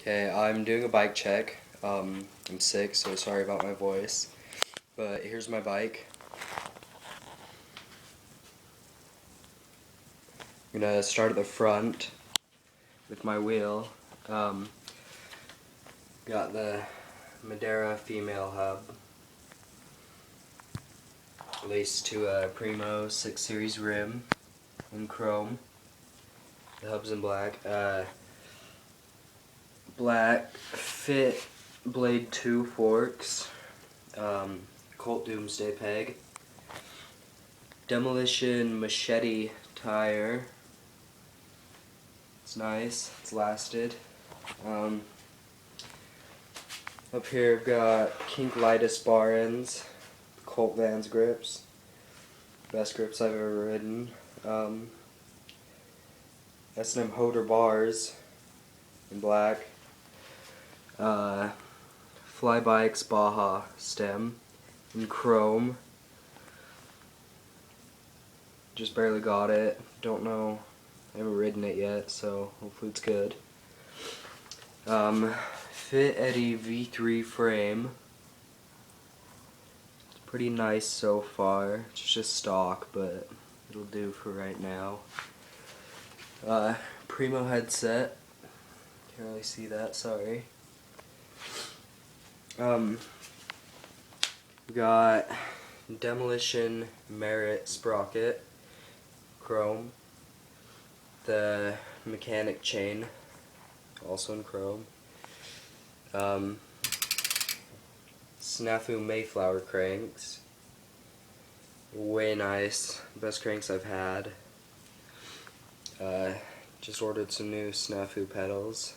Okay, I'm doing a bike check. I'm sick, so sorry about my voice. But here's my bike. I'm gonna start at the front with my wheel. Got the Madera female hub, laced to a Primo 6 Series rim in chrome. The hub's in black. Black fit blade 2 forks. Colt Doomsday peg. Demolition machete tire. It's nice. It's lasted. Up here I've got Kink lightest bar ends. Colt Vans grips. Best grips I've ever ridden. S&M Hoder bars in black. Flybikes Baja stem in chrome. Just barely got it. Don't know. I haven't ridden it yet, so hopefully it's good. Fit Eddie V3 frame. It's pretty nice so far. It's just stock, but it'll do for right now. Primo headset. Can't really see that, sorry. We got Demolition Merit sprocket, chrome. The mechanic chain, also in chrome. Snafu Mayflower cranks. Way nice. Best cranks I've had. Just ordered some new Snafu pedals.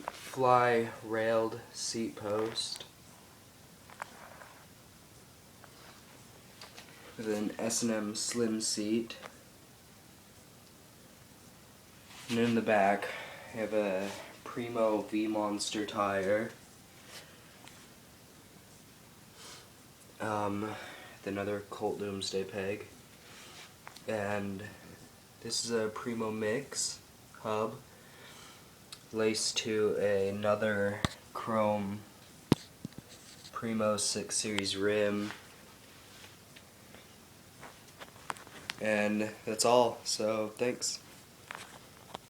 Fly railed seat post with an S&M slim seat. And in the back I have a Primo V Monster tire. Another Colt Doomsday peg. And this is a Primo mix hub laced to another chrome Primo 6 Series rim. And that's all, so thanks.